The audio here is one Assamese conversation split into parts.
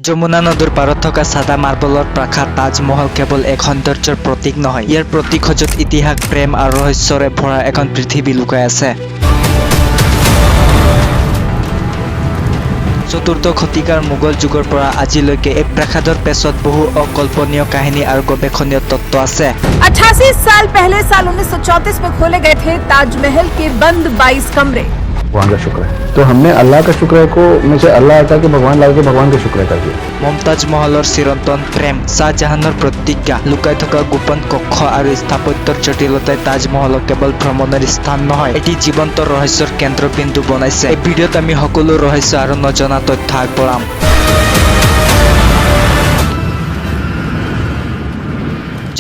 যমুনা নদীৰ পাৰত থকা সাদা মাৰ্বলৰ প্ৰাসাদ তাজমহল কেৱল এক সৌন্দৰ্যৰ প্ৰতীক নহয়, ইয়াৰ প্ৰতি খোজত ইতিহাস, প্ৰেম আৰু ৰহস্যৰে ভৰা এখন পৃথিৱী লুকাই আছে। চতুৰ্থ শতিকাৰ মোগল যুগৰ পৰা আজিলৈকে এই প্ৰাসাদৰ পেছত বহু অকল্পনীয় কাহিনী আৰু গৱেষণীয় তত্ত্ব আছে। 88 साल पहले साल 1934 में खोले गए थे ताजमहल के बंद 22 कमरे। भगवान का शुक्र है, तो हमने अल्लाह का शुक्र को में से अल्लाह आता कि भगवान लाल के भगवान का शुक्र कर दिया। মমতাজ মহলৰ চিৰন্তন প্ৰেম, শ্বাহজাহানৰ প্ৰতিজ্ঞা, লুকাই থকা গোপন কক্ষ আৰু স্থাপত্যৰ জটিলতাই তাজমহলক কেৱল ভ্ৰমণৰ স্থান নহয়, এটি জীৱন্ত ৰহস্যৰ কেন্দ্ৰবিন্দু বনাইছে। এই ভিডিঅ'ত আমি সকলো ৰহস্য আৰু নজনা তথ্য আগবঢ়াম।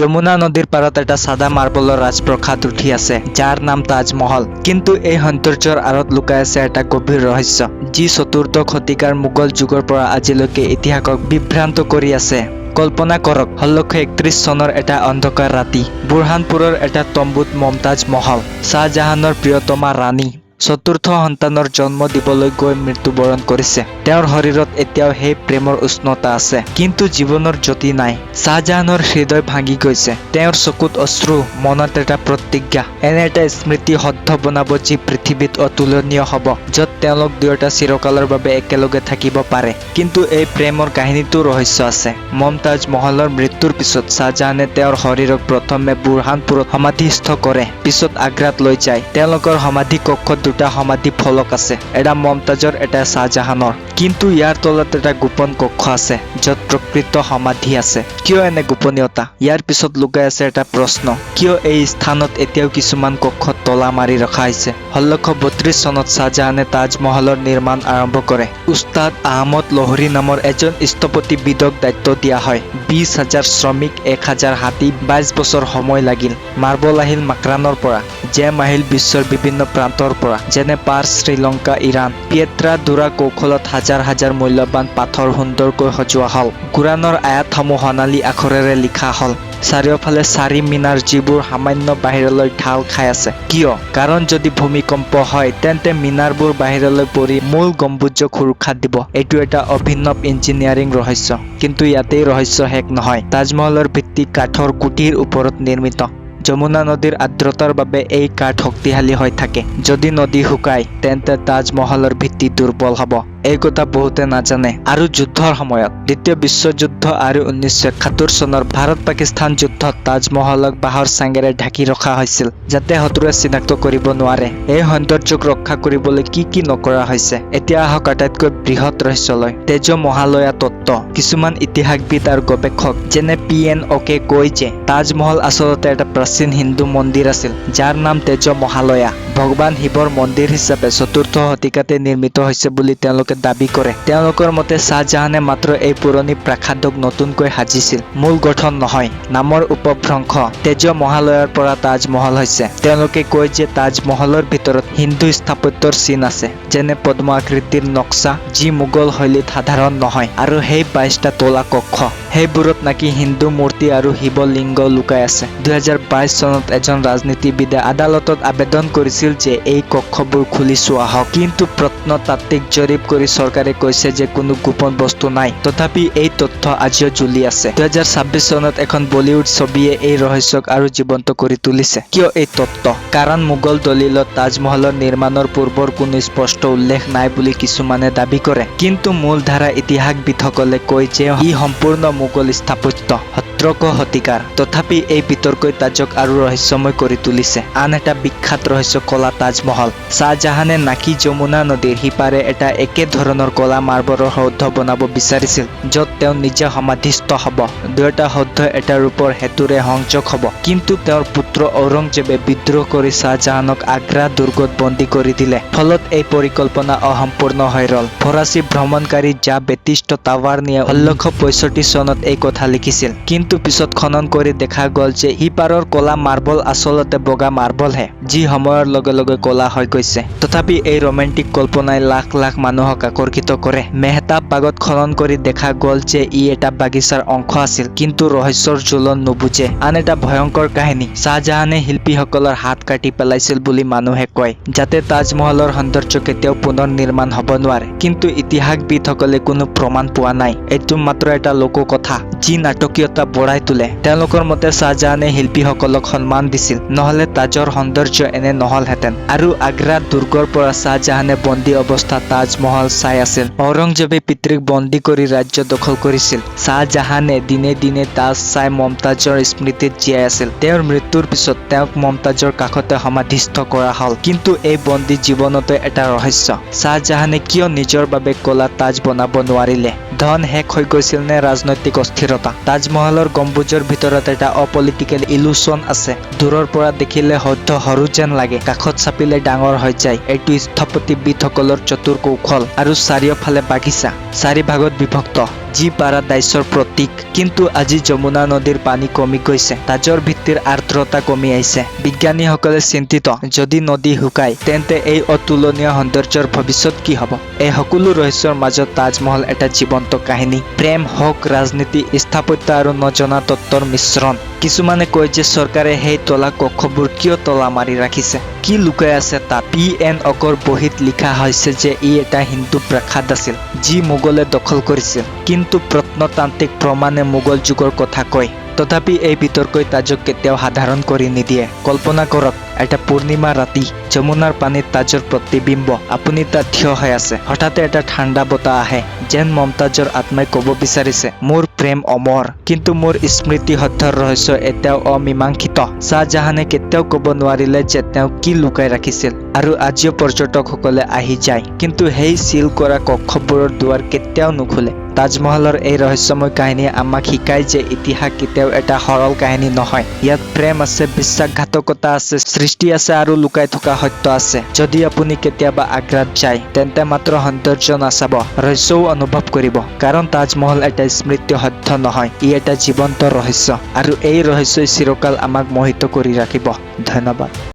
যমুনা নদীৰ পাৰত এটা সাদা মাৰ্বলৰ ৰাজপ্ৰসাদ উঠি আছে, যাৰ নাম তাজমহল। কিন্তু এই সৌন্দৰ্যৰ আঁৰত লুকাই আছে এটা গভীৰ ৰহস্য, যি চতুৰ্থ শতিকাৰ মোগল যুগৰ পৰা আজিলৈকে ইতিহাসক বিভ্ৰান্ত কৰি আছে। কল্পনা কৰক, 1631 চনৰ এটা অন্ধকাৰ ৰাতি, বুৰহানপুৰৰ এটা তম্বুত মমতাজ মহল, শ্বাহজাহানৰ প্ৰিয়তমা ৰাণী, চতুৰ্থ সন্তানৰ জন্ম দিবলৈ গৈ মৃত্যুবৰণ কৰিছে। তেওঁৰ শৰীৰত এতিয়াও সেই প্ৰেমৰ উষ্ণতা আছে, কিন্তু জীৱনৰ জ্যোতি নাই। শ্বাহজাহানৰ হৃদয় ভাঙি গৈছে, তেওঁৰ চকুত অশ্ৰু, মনত এটা প্ৰতিজ্ঞা, এনে এটা স্মৃতি সদ্ধ বনাব যি পৃথিৱীত অতুলনীয় হ'ব, য'ত তেওঁলোক দুয়োটা চিৰকালৰ বাবে একেলগে থাকিব পাৰে। কিন্তু এই প্ৰেমৰ কাহিনীতো ৰহস্য আছে। মমতাজ মহলৰ মৃত্যুৰ পিছত শ্বাহজাহানে তেওঁৰ শৰীৰক প্ৰথমে বুৰহানপুৰত সমাধিস্থ কৰে, পিছত আগ্ৰাত লৈ যায়। তেওঁলোকৰ সমাধি কক্ষত দুটা সমাধি ফলক আছে, এটা মমতাজৰ, এটা শ্বাহজাহানৰ। কিন্তু ইয়াৰ তলত এটা গোপন কক্ষ আছে, য'ত প্ৰকৃত সমাধি আছে। কিয় এনে গোপনীয়তা? ইয়াৰ পিছত লুকাই আছে এটা প্ৰশ্ন, কিয় এই স্থানত এতিয়াও কিছুমান কক্ষত তলা মাৰি ৰখা হৈছে? 1632 চনত শ্বাহজাহানে তাজমহলৰ নিৰ্মাণ আৰম্ভ কৰে। উস্তাদ আহমদ লহৰী নামৰ এজন স্থপতিবিদক দায়িত্ব দিয়া হয়। 20,000 শ্ৰমিক, 1,000 হাতী, 22 বছৰ সময় লাগিল। মাৰ্বল আহিল মাক্ৰানৰ পৰা, জেম আহিল বিশ্বৰ বিভিন্ন প্ৰান্তৰ পৰা, যেনে পাৰ্চ, শ্ৰীলংকা, ইৰাণ। পিয়েট্ৰা ডোৰা কৌশলত হাজাৰ হাজাৰ মূল্যৱান পাথৰ সুন্দৰকৈ সজোৱা হ'ল। কোৰাণৰ আয়াতসমূহ সোণালী আখৰেৰে লিখা হ'ল। চাৰিওফালে 4 মিনাৰ, যিবোৰ সামান্য বাহিৰলৈ ঢাল খাই আছে। কিয়? কাৰণ যদি ভূমিকম্প হয়, তেন্তে মিনাৰবোৰ বাহিৰলৈ পৰি মূল গম্বুজক সুৰক্ষা দিব। এইটো এটা অভিনৱ ইঞ্জিনিয়াৰিং ৰহস্য। কিন্তু ইয়াতেই ৰহস্য শেষ নহয়। তাজমহলৰ ভিত্তি কাঠৰ গুটিৰ ওপৰত নিৰ্মিত। যমুনা নদীৰ আৰ্দ্ৰতাৰ বাবে এই কাঠ শক্তিশালী হৈ থাকে। যদি নদী শুকায়, তেন্তে তাজমহলৰ ভিত্তি দুৰ্বল হ'ব। এই কথা বহুতে নাজানে। আৰু যুদ্ধৰ সময়ত, দ্বিতীয় বিশ্বযুদ্ধ আৰু 1971 চনৰ ভাৰত-পাকিস্তান যুদ্ধত তাজমহলক বাঁহৰ চাঙেৰে ঢাকি ৰখা হৈছিল, যাতে শত্ৰুৱে চিনাক্ত কৰিব নোৱাৰে। এই সৌন্দৰ্যক ৰক্ষা কৰিবলৈ কি কি নকৰা হৈছে? এতিয়া আহক আটাইতকৈ বৃহৎ ৰহস্যলৈ, তেজ মহালয়া তত্ত্ব। কিছুমান ইতিহাসবিদ আৰু গৱেষক যেনে PNOK কয় যে তাজমহল আচলতে এটা প্ৰাচীন হিন্দু মন্দিৰ আছিল, যাৰ নাম তেজ মহালয়া। ভগৱান শিৱৰ মন্দিৰ হিচাপে চতুৰ্থ শতিকাতে নিৰ্মিত হৈছে বুলি তেওঁলোকে দাবী কৰে। তেওঁলোকৰ মতে শ্বাহজাহানে মাত্ৰ এই পুৰণি প্ৰাসাদক নতুনকৈ সাজিছিল, মূল গঠন নহয়। নামৰ উপভ্ৰংশ, তেজ মহালয়াৰ পৰা তাজমহল হৈছে। তেওঁলোকে কয় যে তাজমহলৰ ভিতৰত হিন্দু স্থাপত্যৰ চিন আছে, যেনে পদ্ম আকৃতিৰ নক্সা, যি মোগল শৈলীত সাধাৰণ নহয়। আৰু সেই 22টা তলা কক্ষ, সেইবোৰত নাকি হিন্দু মূৰ্তি আৰু শিৱলিংগ লুকাই আছে। 2022 চনত এজন ৰাজনীতিবিদে আদালতত আবেদন কৰিছিল যে এই কক্ষবোৰ খুলি চোৱা হওক, কিন্তু প্ৰত্নতাত্ত্বিক জৰীপ কৰি চৰকাৰে কৈছে যে কোনো গোপন বস্তু নাই। তথাপি এই তথ্য আজিও জ্বলি আছে। 2026 চনত এখন বলিউড ছবিয়ে এই ৰহস্যক আৰু জীৱন্ত কৰি তুলিছে। কিয় এই তত্ত্ব? কাৰণ মোগল দলিলত তাজমহলৰ নিৰ্মাণৰ পূৰ্বৰ কোনো স্পষ্ট উল্লেখ নাই বুলি কিছুমানে দাবী কৰে, কিন্তু মূলধাৰা ইতিহাসবিদসকলে কয় যে ই সম্পূৰ্ণ মোগল স্থাপত্য, 17শ শতিকাৰ। তথাপি এই বিতৰ্কই তাজক আৰু ৰহস্যময় কৰি তুলিছে। আন এটা বিখ্যাত ৰহস্য কলা তাজমহল। শ্বাহজাহানে নাকি যমুনা নদীৰ সিপাৰে এটা একে ধৰণৰ কলা মাৰ্বলৰ সৌধ বনাব বিচাৰিছিল, য'ত তেওঁ নিজে সমাধিস্থ হ'ব। দুয়োটা সৌধ এটা ৰূপৰ সেতুৰে সংযোগ হ'ব। কিন্তু তেওঁৰ পুত্ৰ ঔৰংজেবে বিদ্ৰোহ কৰি শ্বাহজাহানক আগ্ৰা দুৰ্গত বন্দী কৰি দিলে। ফলত এই পৰিকল্পনা অসম্পূৰ্ণ হৈ ৰ'ল। ফৰাচী ভ্ৰমণকাৰী জা বেটিষ্ট টাৱাৰ নিয়ে 1665 চনত এই কথা লিখিছিল। কিন্তু কিন্তু পিছত খনন কৰি দেখা গ'ল যে সিপাৰৰ কলা মাৰ্বল আচলতে বগা মাৰ্বলহে, যি সময়ৰ লগে লগে কলা হৈ গৈছে। তথাপি এই ৰোমান্টিক কল্পনাই লাখ লাখ মানুহক আকৰ্ষিত কৰে। মেহতাব বাগত খনন কৰি দেখা গ'ল যে ই এটা বাগিচাৰ অংশ আছিল, কিন্তু ৰহস্যৰ জ্বলন নুবুজে। আন এটা ভয়ংকৰ কাহিনী, শ্বাহজাহানে শিল্পীসকলৰ হাত কাটি পেলাইছিল বুলি মানুহে কয়, যাতে তাজমহলৰ সৌন্দৰ্য কেতিয়াও পুনৰ নিৰ্মাণ হ'ব নোৱাৰে। কিন্তু ইতিহাসবিদসকলে কোনো প্ৰমাণ পোৱা নাই। এইটো মাত্ৰ এটা লোককথা, যি নাটকীয়তা বঢ়াই তোলে। তেওঁলোকৰ মতে শ্বাহজাহানে শিল্পীসকলক সন্মান দিছিল, নহ'লে তাজৰ সৌন্দৰ্য এনে নহলহেঁতেন। আৰু আগ্ৰা দুৰ্গৰ পৰা শ্বাহজাহানে বন্দী অৱস্থাত তাজমহল চাই আছিল। ঔৰংজেবে পিতৃক বন্দী কৰি ৰাজ্য দখল কৰিছিল। শ্বাহজাহানে দিনে দিনে তাজ চাই মমতাজৰ স্মৃতিত জীয়াই আছিল। তেওঁৰ মৃত্যুৰ পিছত তেওঁক মমতাজৰ কাষতে সমাধিস্থ কৰা হ'ল। কিন্তু এই বন্দী জীৱনতে এটা ৰহস্য, শ্বাহজাহানে কিয় নিজৰ বাবে কলা তাজ বনাব নোৱাৰিলে? ধন শেষ হৈ গৈছিল নে ৰাজনৈতিক অস্থিৰতা? তাজমহলৰ গম্বুজৰ ভিতৰত এটা অপলিটিকেল ইলুচন আছে। দূৰৰ পৰা দেখিলে হয়তো সৰু যেন লাগে, কাষত চাপিলে ডাঙৰ হৈ যায়। এইটো স্থপতিবিদসকলৰ চতুৰ কৌশল। আৰু চাৰিওফালে বাগিচা, চাৰি ভাগত বিভক্ত, যি পাৰাডাইছৰ প্ৰতীক। কিন্তু আজি যমুনা নদীৰ পানী কমি গৈছে, তাজৰ ভিত্তিৰ আৰ্দ্ৰতা কমি আহিছে। বিজ্ঞানীসকলে চিন্তিত, যদি নদী শুকায় তেন্তে এই অতুলনীয় সৌন্দৰ্যৰ ভৱিষ্যত কি হ'ব? এই সকলো ৰহস্যৰ মাজত তাজমহল এটা জীৱন্ত কাহিনী। প্ৰেম হওক, ৰাজনীতি, স্থাপত্য আৰু নজনা তত্ত্বৰ মিশ্ৰণ। কিছুমানে কয় যে চৰকাৰে সেই তলা কক্ষবোৰ কিয় তলা মাৰি ৰাখিছে? কি লুকাই আছে তাত? PN অকৰ বহীত লিখা হৈছে যে ই এটা হিন্দু প্ৰাসাদ আছিল, যি মোগলে দখল কৰিছিল। কিন্তু প্ৰত্নতান্ত্ৰিক প্ৰমাণে মোগল যুগৰ কথা কয়। তথাপি এই বিতৰ্কই তাজক কেতিয়াও সাধাৰণ কৰি নিদিয়ে। কল্পনা কৰক, এটা পূৰ্ণিমা ৰাতি, যমুনাৰ পানীত তাজৰ প্ৰতিবিম্ব। আপুনি তাত থিয় হৈ আছে। হঠাতে এটা ঠাণ্ডা বতাহ আহে, যেন মমতাজৰ আত্মাই ক'ব বিচাৰিছে, মোৰ প্ৰেম অমৰ। কিন্তু মোৰ স্মৃতি সত্যৰ ৰহস্য এতিয়াও অমীমাংসিত। শ্বাহজাহানে কেতিয়াও ক'ব নোৱাৰিলে যে তেওঁ কি লুকাই ৰাখিছিল। আৰু আজিও পৰ্যটকসকলে আহি যায়, কিন্তু সেই চিল কৰা কক্ষবোৰৰ দুৱাৰ কেতিয়াও নুখুলে। তাজমহলৰ এই ৰহস্যময় কাহিনীয়ে আমাক শিকায় যে ইতিহাস কেতিয়াও এটা সৰল কাহিনী নহয়। ইয়াত প্ৰেম আছে, বিশ্বাসঘাতকতা আছে, সৃষ্টি আছে আৰু লুকাই থকা সত্য আছে। যদি আপুনি কেতিয়াবা আগ্ৰাত যায়, তেন্তে মাত্ৰ সৌন্দৰ্য নাচাব, ৰহস্যও অনুভৱ কৰিব। কাৰণ তাজমহল এটা স্মৃতি সত্য নহয়, ই এটা জীৱন্ত ৰহস্য। আৰু এই ৰহস্যই চিৰকাল আমাক মোহিত কৰি ৰাখিব। ধন্যবাদ।